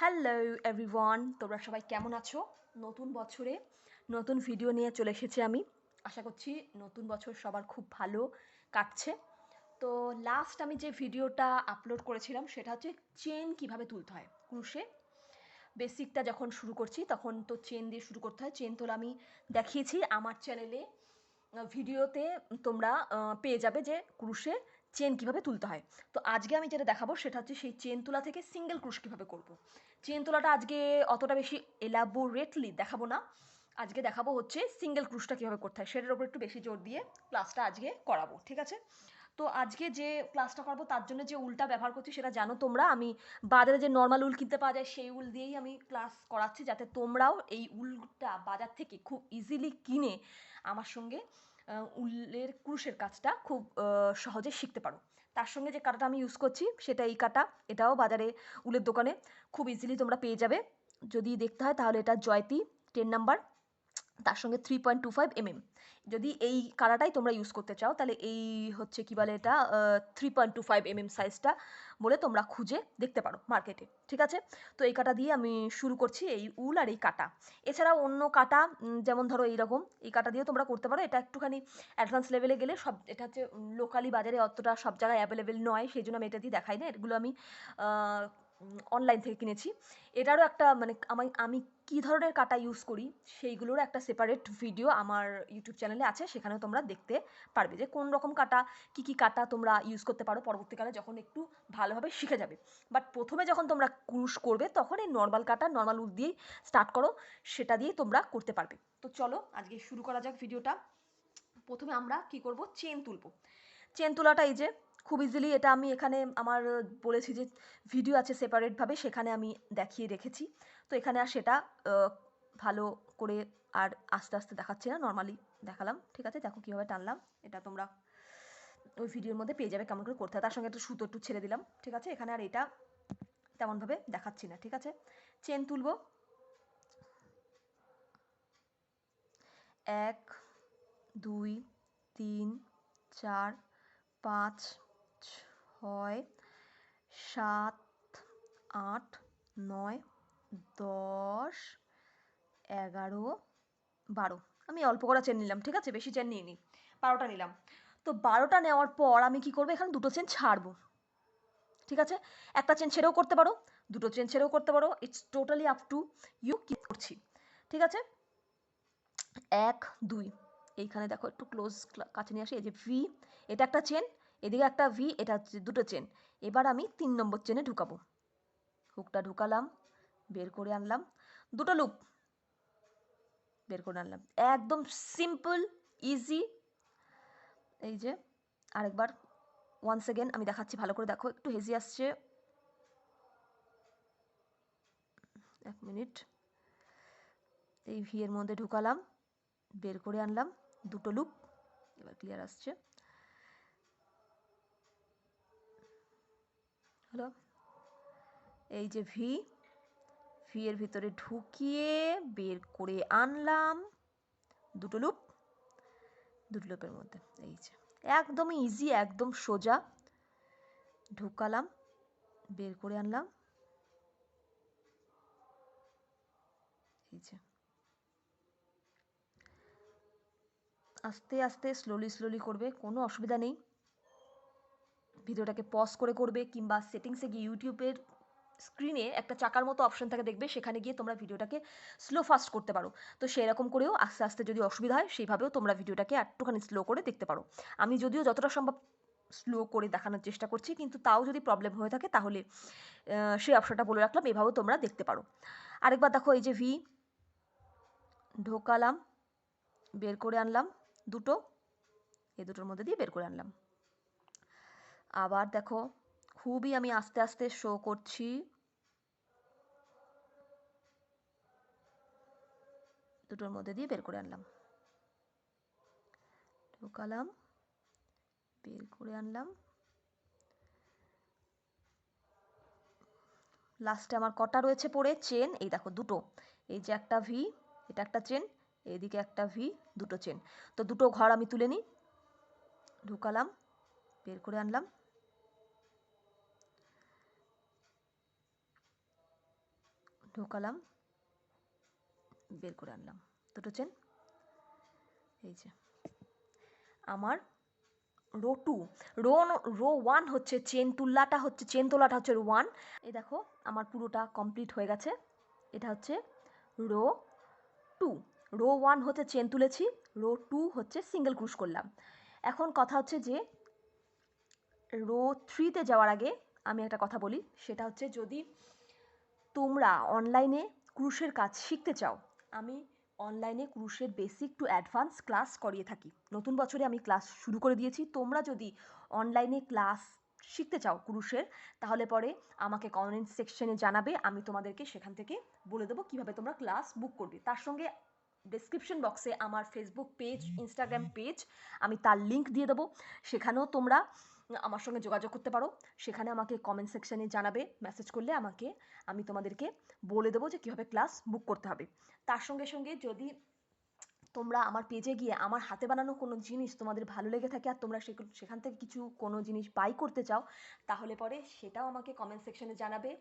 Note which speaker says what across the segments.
Speaker 1: Hello everyone, তোমরা সবাই কেমন আছো? নতুন বছরে নতুন ভিডিও নিয়ে চলে এসেছি আমি। আশা করছি নতুন বছর সবার খুব ভালো কাটছে। তো লাস্ট আমি যে ভিডিওটা আপলোড করেছিলাম সেটা হচ্ছে চেন কিভাবে তুলতে হয় ক্রুশে। বেসিকটা যখন শুরু করছি তখন তো চেন দিয়ে শুরু করতে হয়। চেন তোলা আমি দেখিয়েছি আমার চ্যানেলে, ভিডিওতে তোমরা পেয়ে যাবে যে ক্রুশে চেন কিভাবে তুলতে হয়। তো আজকে আমি যেটা দেখাবো সেটা হচ্ছে সেই চেন তোলা থেকে সিঙ্গেল ক্রুশ কিভাবে করব। চেন তোলাটা আজকে অতটা বেশি এলাবোরেটলি দেখাবো না, আজকে দেখাবো হচ্ছে সিঙ্গেল ক্রুশটা কীভাবে করতে হয় সেটার উপর একটু বেশি জোর দিয়ে ক্লাসটা আজকে করাবো, ঠিক আছে? তো আজকে যে ক্লাসটা করবো তার জন্য যে উলটা ব্যবহার করছি সেটা জানো তোমরা। আমি বাজারে যে নর্মাল উল কিনতে পাওয়া যায় সেই উল দিয়েই আমি ক্লাস করাচ্ছি, যাতে তোমরাও এই উলটা বাজার থেকে খুব ইজিলি কিনে আমার সঙ্গে উলের ক্রুশের কাজটা খুব সহজে শিখতে পারো। তার সঙ্গে যে কাঁটাটা আমি ইউজ করছি সেটা এই কাঁটা, এটাও বাজারে উলের দোকানে খুব ইজিলি তোমরা পেয়ে যাবে। যদি দেখতে হয় তাহলে এটা জয়তি 10 নাম্বার, তার সঙ্গে 3.25 mm। যদি এই কালারটাই তোমরা ইউজ করতে চাও তাহলে এই হচ্ছে কি বলে এটা 3.25 mm সাইজটা বলে তোমরা খুঁজে দেখতে পারো মার্কেটে, ঠিক আছে? তো এই কাটা দিয়ে আমি শুরু করছি, এই উল আর এই কাটা। এছাড়াও অন্য কাটা যেমন ধরো এইরকম এই কাটা দিয়েও তোমরা করতে পারো। এটা একটুখানি অ্যাডভান্স লেভেলে গেলে সব, এটা হচ্ছে লোকালি বাজারে অতটা সব জায়গায় অ্যাভেলেবেল নয়, সেই জন্য আমি এটা দিয়ে দেখাই না। এগুলো আমি অনলাইন থেকে কিনেছি। এটারও একটা মানে আমি কী ধরনের কাটা ইউজ করি সেইগুলোর একটা সেপারেট ভিডিও আমার ইউটিউব চ্যানেলে আছে, সেখানেও তোমরা দেখতে পারবে যে কোন রকম কাটা কী কী কাটা তোমরা ইউজ করতে পারো পরবর্তীকালে যখন একটু ভালোভাবে শিখে যাবে। বাট প্রথমে যখন তোমরা ক্রুশ করবে তখন এই নর্মাল কাটা, নর্মাল উল দিয়েই স্টার্ট করো, সেটা দিয়েই তোমরা করতে পারবে। তো চলো আজকে শুরু করা যাক ভিডিওটা। প্রথমে আমরা কি করব, চেন তুলব। চেন তোলাটা এই যে খুব ইজিলি, এটা আমি এখানে আমার বলেছি যে ভিডিও আছে সেপারেটভাবে, সেখানে আমি দেখিয়ে রেখেছি। তো এখানে আর সেটা ভালো করে আর আস্তে আস্তে দেখাচ্ছি না, নর্মালি দেখালাম, ঠিক আছে? দেখো কীভাবে টানলাম, এটা তোমরা ওই ভিডিওর মধ্যে পেয়ে যাবে কেমন করে করতে হয়। তার সঙ্গে একটু সুতো একটু ছেড়ে দিলাম, ঠিক আছে? এখানে আর এটা তেমনভাবে দেখাচ্ছি না, ঠিক আছে? চেন তুলব 1 2 3 4 5 6 7 8 9 10 11 12। আমি অল্প করা চেন নিলাম, ঠিক আছে? বেশি চেন নিইনি, 12টা নিলাম। তো 12টা নেওয়ার পর আমি কি করবো, এখানে দুটো চেন ছাড়বো, ঠিক আছে? একটা চেন ছেড়েও করতে পারো, দুটো চেন ছেড়েও করতে পারো, it's totally up to you কি করছি, ঠিক আছে? 1 2, এইখানে দেখো একটু ক্লোজ কাছে নিয়ে আসি, এই যে ভি, এটা একটা চেন, এদিকে একটা ভি, এটা হচ্ছে দুটো চেন। এবার আমি 3 নম্বর চেনে ঢুকাবো, হুকটা ঢুকালাম, বের করে আনলাম, দুটো লুপ বের করে আনলাম, একদম সিম্পল ইজি। এই যে আরেকবার ওয়ান্স এগেন আমি দেখাচ্ছি, ভালো করে দেখো, একটু হেজি আসছে, 1 মিনিট। এই ভি এর মধ্যে ঢুকালাম, বের করে আনলাম, দুটো লুপ, এবার ক্লিয়ার আসছে, হলো। এই যে ভি, ভি এর ভিতরে ঢুকিয়ে বের করে আনলাম, দুটো লুপ, দুটো লুপের মধ্যে এই যে একদমই ইজি, একদম সোজা, ঢুকালাম, বের করে আনলাম, এই যে আস্তে আস্তে স্লোলি স্লোলি করবে, কোনো অসুবিধা নেই। ভিডিওটাকে পজ করে করবে, কিংবা সেটিংসে গিয়ে ইউটিউবের স্ক্রিনে একটা চাকার মতো অপশন থাকে দেখবে, সেখানে গিয়ে তোমরা ভিডিওটাকে স্লো ফাস্ট করতে পারো। তো সেরকম করেও আস্তে আস্তে যদি অসুবিধা হয় সেইভাবেও তোমরা ভিডিওটাকে একটুখানি স্লো করে দেখতে পারো। আমি যদিও যতটা সম্ভব স্লো করে দেখানোর চেষ্টা করছি, কিন্তু তাও যদি প্রবলেম হয়ে থাকে তাহলে সেই অপশনটা বলে রাখলাম, এভাবেও তোমরা দেখতে পারো। আরেকবার দেখো, এই যে ভি ঢোকালাম, বের করে আনলাম, দুটো, এই দুটোর মধ্যে দিয়ে বের করে আনলাম। আবার দেখো খুবই আমি আস্তে আস্তে শো করছি, দুটোর মধ্যে দিয়ে বের করে আনলাম, ঢোকালাম, বের করে আনলাম। লাস্টে আমার কটা রয়েছে পড়ে চেন, এই দেখো দুটো, এই যে একটা ভি, এটা একটা চেন, এইদিকে একটা ভি, দুটো চেন। তো দুটো ঘর আমি তুলে নিই, ঢুকালাম, বের করে আনলাম, ঢোকালাম, বের করে আনলাম, দুটো চেন। এই যে আমার রো 2, রো 1 হচ্ছে চেন তোলাটা হচ্ছে রো 1। এই দেখো আমার পুরোটা কমপ্লিট হয়ে গেছে। এটা হচ্ছে রো 2। রো 1 হচ্ছে চেন তুলেছি, রো 2 হচ্ছে সিঙ্গেল ক্রুশ করলাম। এখন কথা হচ্ছে যে রো 3তে যাওয়ার আগে আমি একটা কথা বলি, সেটা হচ্ছে যদি তোমরা অনলাইনে ক্রুশের কাজ শিখতে চাও, আমি অনলাইনে ক্রুশের বেসিক টু অ্যাডভান্স ক্লাস করিয়ে থাকি। নতুন বছরে আমি ক্লাস শুরু করে দিয়েছি। তোমরা যদি অনলাইনে ক্লাস শিখতে চাও ক্রুশের, তাহলে পরে আমাকে কমেন্ট সেকশনে জানাবে, আমি তোমাদেরকে সেখান থেকে বলে দেবো কীভাবে তোমরা ক্লাস বুক করবে। তার সঙ্গে ডেসক্রিপশন বক্সে আমার ফেসবুক পেজ, ইনস্টাগ্রাম পেজ, আমি তার লিঙ্ক দিয়ে দেবো। সেখানেও তোমরা আমার সঙ্গে যোগাযোগ করতে পারো। সেখানে আমাকে কমেন্ট সেকশনে জানাবে, মেসেজ করলে আমি তোমাদেরকে বলে দেবো যে কীভাবে ক্লাস বুক করতে হবে। তার সঙ্গে সঙ্গে যদি তোমরা আমার পেজে গিয়ে আমার হাতে বানানো কোনো জিনিস তোমাদের ভালো লেগে থাকে আর তোমরা সেখান থেকে কোনো জিনিস বাই করতে চাও, তাহলে পরে সেটাও আমাকে কমেন্ট সেকশনে জানাবে,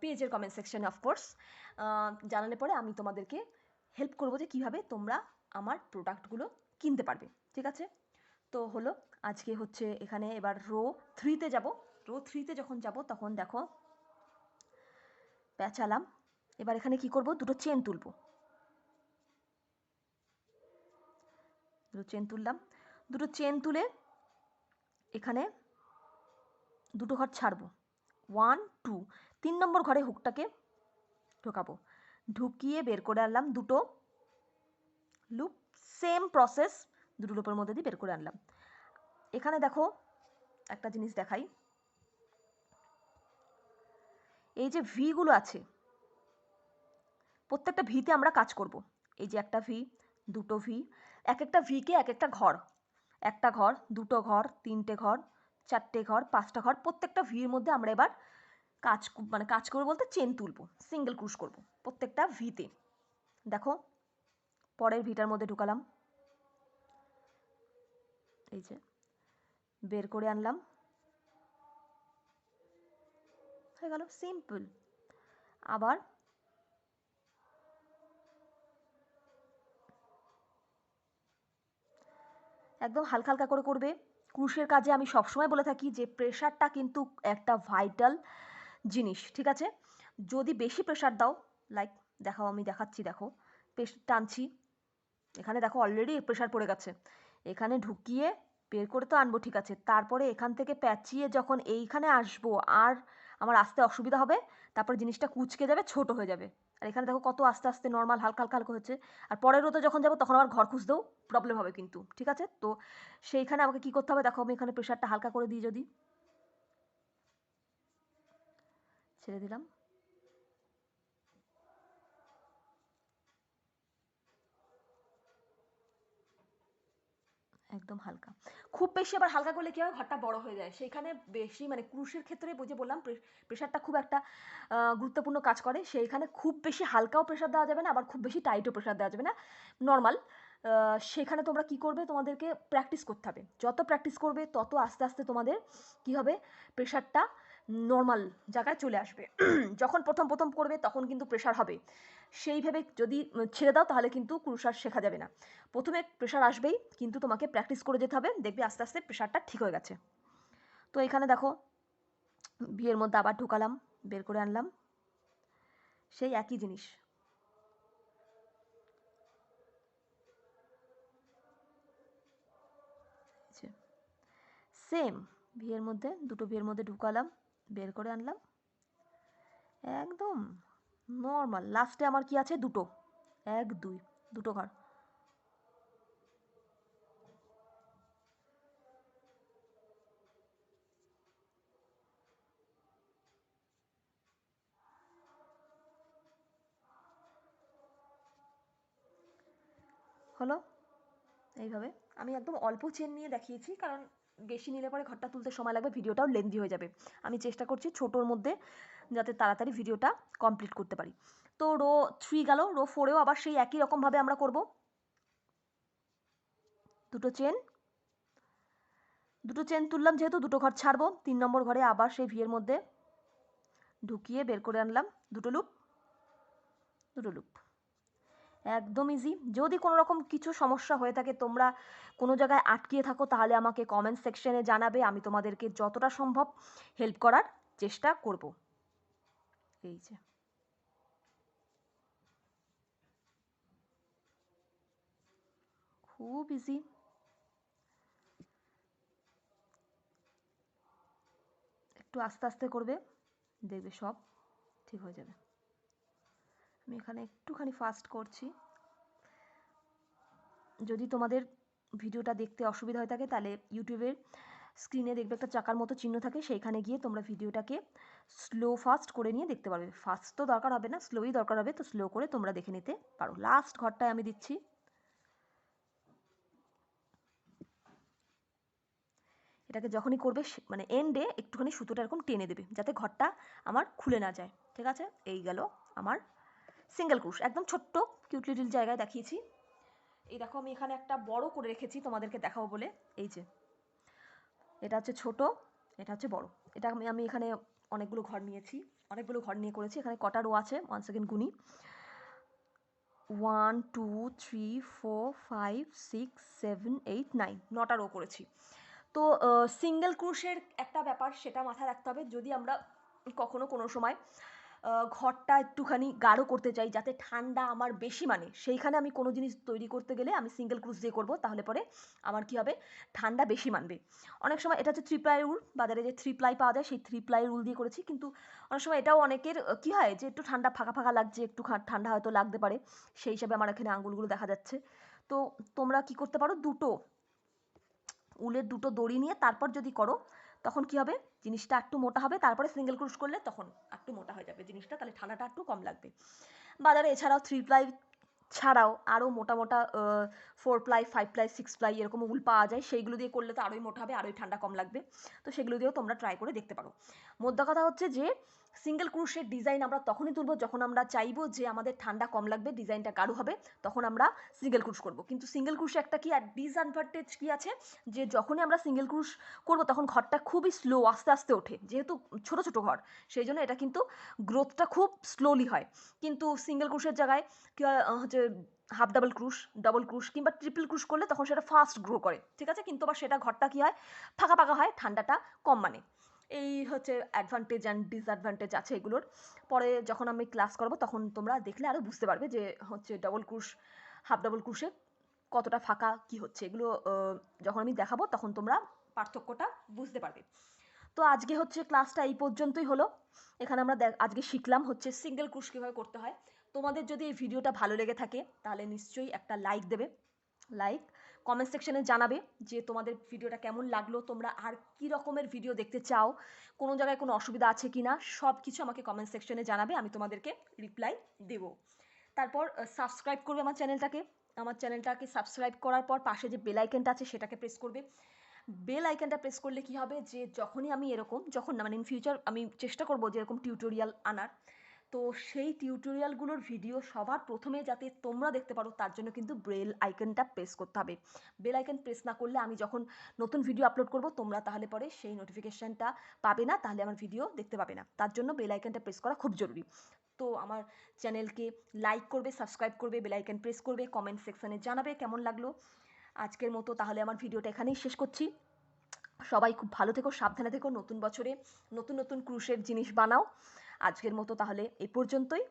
Speaker 1: পেজের কমেন্ট সেকশনে অফকোর্স। জানালে পরে আমি তোমাদেরকে হেল্প করবো যে কীভাবে তোমরা আমার প্রোডাক্টগুলো কিনতে পারবে। ঠিক আছে? তো হলো, আজকে হচ্ছে এখানে এবার রো 3তে যাব। রো 3তে যখন যাব তখন দেখো পেঁচালাম। এবার এখানে কি করব, দুটো চেন তুলব। দুটো চেন তুললাম, দুটো চেন তুলে এখানে দুটো ঘর ছাড়বো, 1 2, 3 নম্বর ঘরে হুকটাকে ঢোকাবো, ঢুকিয়ে বের করে আনলাম দুটো লুপ। সেম প্রসেস দুটো লুপের মধ্যে দিয়ে বের করে আনলাম। এখানে দেখো একটা জিনিস দেখাই, এই যে ভিগুলো আছে প্রত্যেকটা ভিতে আমরা কাজ করব। এই যে একটা ভি, দুটো ভি, এক একটা ভিকে এক একটা ঘর, একটা ঘর, দুটো ঘর, তিনটে ঘর, চারটে ঘর, পাঁচটা ঘর, প্রত্যেকটা ভির মধ্যে আমরা এবার কাজ করবো বলতে চেন তুলবো, সিঙ্গেল ক্রুশ করব প্রত্যেকটা ভিতে। দেখো পরের ভিটার মধ্যে ঢুকালাম, এই যে বের করে আনলাম, হয়ে গেল সিম্পল। আবার একদম হালকা হালকা করে করবে। ক্রুশের কাজে আমি সবসময় বলে থাকি যে প্রেশারটা কিন্তু একটা ভাইটাল জিনিস। ঠিক আছে? যদি বেশি প্রেশার দাও, লাইক দেখাও, আমি দেখাচ্ছি, দেখো টানছি, এখানে দেখো অলরেডি প্রেশার পড়ে গেছে। এখানে ঢুকিয়ে বের করে তো আনবো, ঠিক আছে, তারপরে এখান থেকে প্যাঁচিয়ে যখন এইখানে আসবো আর আমার আসতে অসুবিধা হবে, তারপরে জিনিসটা কুঁচকে যাবে, ছোট হয়ে যাবে। আর এখানে দেখো কত আস্তে আস্তে নর্মাল হালকা হালকা হালকা হচ্ছে। আর পরের রোতে যখন যাবো তখন আবার ঘর খুঁজতেও প্রবলেম হবে কিন্তু। ঠিক আছে? তো সেইখানে আমাকে কি করতে হবে, দেখো আমি এখানে প্রেশারটা হালকা করে দিই, যদি ছেড়ে দিলাম, একদম হালকা। খুব বেশি আবার হালকা করলে কি হয়, ঘরটা বড় হয়ে যায়। সেইখানে বেশি মানে ক্রুশের ক্ষেত্রে বুঝে বললাম প্রেশারটা খুব একটা গুরুত্বপূর্ণ কাজ করে। সেইখানে খুব বেশি হালকাও প্রেশার দেওয়া যাবে না, আবার খুব বেশি টাইটও প্রেশার দেওয়া যাবে না, নর্মাল। সেখানে তোমরা কি করবে, তোমাদেরকে প্র্যাকটিস করতে হবে। যত প্র্যাকটিস করবে তত আস্তে আস্তে তোমাদের কি হবে, প্রেশারটা নর্মাল জায়গায় চলে আসবে। যখন প্রথম প্রথম করবে তখন কিন্তু প্রেশার হবে, সেইভাবে যদি ছেড়ে দাও তাহলে কিন্তু ক্রুশ আর শেখা যাবে না। প্রথমে প্রেশার আসবেই, কিন্তু তোমাকে প্র্যাকটিস করে যেতে হবে, দেখবে আস্তে আস্তে প্রেশারটা ঠিক হয়ে গেছে। তো এখানে দেখো বিয়ের মধ্যে আবার ঢুকালাম, বের করে আনলাম, সেই একই জিনিস। সেম বিয়ের মধ্যে দুটো বিয়ের মধ্যে ঢুকালাম, বের করে আনলাম, একদম নর্মাল। লাস্টে আমার কি আছে, দুটো, 1 2, দুটো ঘর। হলো এইভাবে। আমি একদম অল্প চেন নিয়ে দেখিয়েছি, কারণ বেশি নিলে পরে ঘরটা তুলতে সময় লাগবে, ভিডিওটাও লেন্দি হয়ে যাবে। আমি চেষ্টা করছি ছোটোর মধ্যে যাতে তাড়াতাড়ি ভিডিওটা কমপ্লিট করতে পারি। তো রো 3 গেল, রো 4এও আবার সেই একই রকমভাবে আমরা করব। দুটো চেন তুললাম, যেহেতু দুটো ঘর ছাড়বো, 3 নম্বর ঘরে আবার সেই ভিয়ের মধ্যে ঢুকিয়ে বের করে আনলাম দুটো লুপ, দুটো লুপ, একদম ইজি। যদি কোনো রকম কিছু সমস্যা হয়ে থাকে, তোমরা কোনো জায়গায় আটকিয়ে থাকো, তাহলে আমাকে কমেন্ট সেকশনে জানাবে, আমি তোমাদেরকে যতটা সম্ভব হেল্প করার চেষ্টা করব। এই যে খুব ইজি, একটু আস্তে আস্তে করবে, দেখবে সব ঠিক হয়ে যাবে। আমি এখানে একটুখানি ফাস্ট করছি। যদি তোমাদের ভিডিওটা দেখতে অসুবিধা হয়ে থাকে, তাহলে ইউটিউবের স্ক্রিনে দেখবে একটা চাকার মতো চিহ্ন থাকে, সেইখানে গিয়ে তোমরা ভিডিওটাকে স্লো ফাস্ট করে নিয়ে দেখতে পারবে। ফাস্ট তো দরকার হবে না, স্লোই দরকার হবে, তো স্লো করে তোমরা দেখে নিতে পারো। লাস্ট ঘরটায় আমি দিচ্ছি। এটাকে যখনই করবে মানে এন্ডে একটুখানি সুতোটা এরকম টেনে দেবে, যাতে ঘরটা আমার খুলে না যায়। ঠিক আছে, এই গেল আমার সিঙ্গেল ক্রুশ, একদম ছোট্ট কিউট লিটল জায়গায় দেখিয়েছি। এই দেখো আমি এখানে একটা বড় করে রেখেছি তোমাদেরকে দেখাবো বলে। এই যে এটা হচ্ছে ছোট, এটা হচ্ছে বড়। এটা আমি এখানে অনেকগুলো ঘর নিয়েছি, অনেকগুলো ঘর নিয়ে করেছি। এখানে কটা রো আছে, 1 সেকেন্ড গুনি, 1 2 3 4 5 6 7 8 9, 9টা রো করেছি। তো সিঙ্গেল ক্রুশের একটা ব্যাপার, সেটা মাথায় রাখতে হবে। যদি আমরা কখনো কোনো সময় ঘরটা একটুখানি গাঢ় করতে চাই, যাতে ঠান্ডা আমার বেশি মানে, সেইখানে আমি কোনো জিনিস তৈরি করতে গেলে আমি সিঙ্গেল ক্রুশ দিয়ে করবো, তাহলে পরে আমার কি হবে, ঠান্ডা বেশি মানবে। অনেক সময় এটা হচ্ছে 3 প্লাই উল, বাজারে যে 3 প্লাই পাওয়া যায় সেই 3 প্লাই উল দিয়ে করেছি। কিন্তু অনেক সময় এটাও অনেকের কি হয় যে একটু ঠান্ডা ফাঁকা ফাঁকা লাগছে, একটু ঠান্ডা হয়তো লাগতে পারে, সেই হিসাবে আমার এখানে আঙুলগুলো দেখা যাচ্ছে। তো তোমরা কি করতে পারো, দুটো উলের দুটো দড়ি নিয়ে তারপর যদি করো, তখন কি হবে, জিনিসটা একটু মোটা হবে। তারপরে সিঙ্গেল ক্রুশ করলে তখন একটু মোটা হয়ে যাবে জিনিসটা, তাহলে ঠান্ডাটা একটু কম লাগবে। বাজারে এছাড়াও 3 প্লাই ছাড়াও আরও মোটা মোটা 4 প্লাই 5 প্লাই 6 প্লাই এরকম উল পাওয়া যায়, সেইগুলো দিয়ে করলে তো আরোই মোটা হবে, আরোই ঠান্ডা কম লাগবে। তো সেগুলো দিয়েও তোমরা ট্রাই করে দেখতে পারো। মোদ্দা কথা হচ্ছে যে সিঙ্গেল ক্রুশের ডিজাইন আমরা তখনই তুলবো যখন আমরা চাইবো যে আমাদের ঠান্ডা কম লাগবে, ডিজাইনটা গাঢ় হবে, তখন আমরা সিঙ্গেল ক্রুশ করবো। কিন্তু সিঙ্গেল ক্রুশে একটা কি আর ডিসঅ্যাডভান্টেজ কি আছে, যে যখনই আমরা সিঙ্গেল ক্রুশ করবো তখন ঘরটা খুবই স্লো, আস্তে আস্তে ওঠে, যেহেতু ছোট ছোট ঘর, সেই জন্য এটা কিন্তু গ্রোথটা খুব স্লোলি হয়। কিন্তু সিঙ্গেল ক্রুশের জায়গায় কি হয়, হচ্ছে হাফ ডাবল ক্রুশ, ডবল ক্রুশ কিংবা ট্রিপল ক্রুশ করলে তখন সেটা ফাস্ট গ্রো করে। ঠিক আছে, কিন্তু আবার সেটা ঘরটা কি হয়, ফাঁকা ফাঁকা হয়, ঠান্ডাটা কম মানে। এই হচ্ছে অ্যাডভান্টেজ অ্যান্ড ডিসঅ্যাডভান্টেজ আছে এগুলোর। পরে যখন আমি ক্লাস করবো তখন তোমরা দেখলে আরও বুঝতে পারবে যে হচ্ছে ডবল ক্রুশ হাফ ডাবল ক্রুশে কতটা ফাঁকা কি হচ্ছে, এগুলো যখন আমি দেখাবো তখন তোমরা পার্থক্যটা বুঝতে পারবে। তো আজকে হচ্ছে ক্লাসটা এই পর্যন্তই হলো। এখানে আমরা আজকে শিখলাম হচ্ছে সিঙ্গেল ক্রুশ কীভাবে করতে হয়। তোমাদের যদি এই ভিডিওটা ভালো লেগে থাকে, তাহলে নিশ্চয়ই একটা লাইক দেবে। লাইক, কমেন্ট সেকশনে জানাবে যে তোমাদের ভিডিওটা কেমন লাগলো, তোমরা আর কী রকমের ভিডিও দেখতে চাও, কোনো জায়গায় কোনো অসুবিধা আছে কি না, সব কিছু আমাকে কমেন্ট সেকশনে জানাবে, আমি তোমাদেরকে রিপ্লাই দেব। তারপর সাবস্ক্রাইব করবে আমার চ্যানেলটাকে সাবস্ক্রাইব করার পর পাশে যে বেল আইকনটা আছে সেটাকে প্রেস করবে। বেল আইকনটা প্রেস করলে কি হবে, যে যখনই আমি এরকম, যখন না মানে ইন ফিউচার আমি চেষ্টা করব যে এরকম টিউটোরিয়াল আনার, তো সেই টিউটোরিয়ালগুলোর ভিডিও সবার প্রথমে যাতে তোমরা দেখতে পারো, তার জন্য কিন্তু বেল আইকনটা প্রেস করতে হবে। বেল আইকন প্রেস না করলে আমি যখন নতুন ভিডিও আপলোড করব, তোমরা তাহলে পরে সেই নোটিফিকেশানটা পাবে না, তাহলে আমার ভিডিও দেখতে পাবে না। তার জন্য বেল আইকনটা প্রেস করা খুব জরুরি। তো আমার চ্যানেলকে লাইক করবে, সাবস্ক্রাইব করবে, বেল আইকন প্রেস করবে, কমেন্ট সেকশানে জানাবে কেমন লাগলো। আজকের মতো তাহলে আমার ভিডিওটা এখানেই শেষ করছি। সবাই খুব ভালো থেকো, সাবধানে থেকো, নতুন বছরে নতুন নতুন ক্রুশের জিনিস বানাও। আজকের মতো তাহলে এই পর্যন্তই।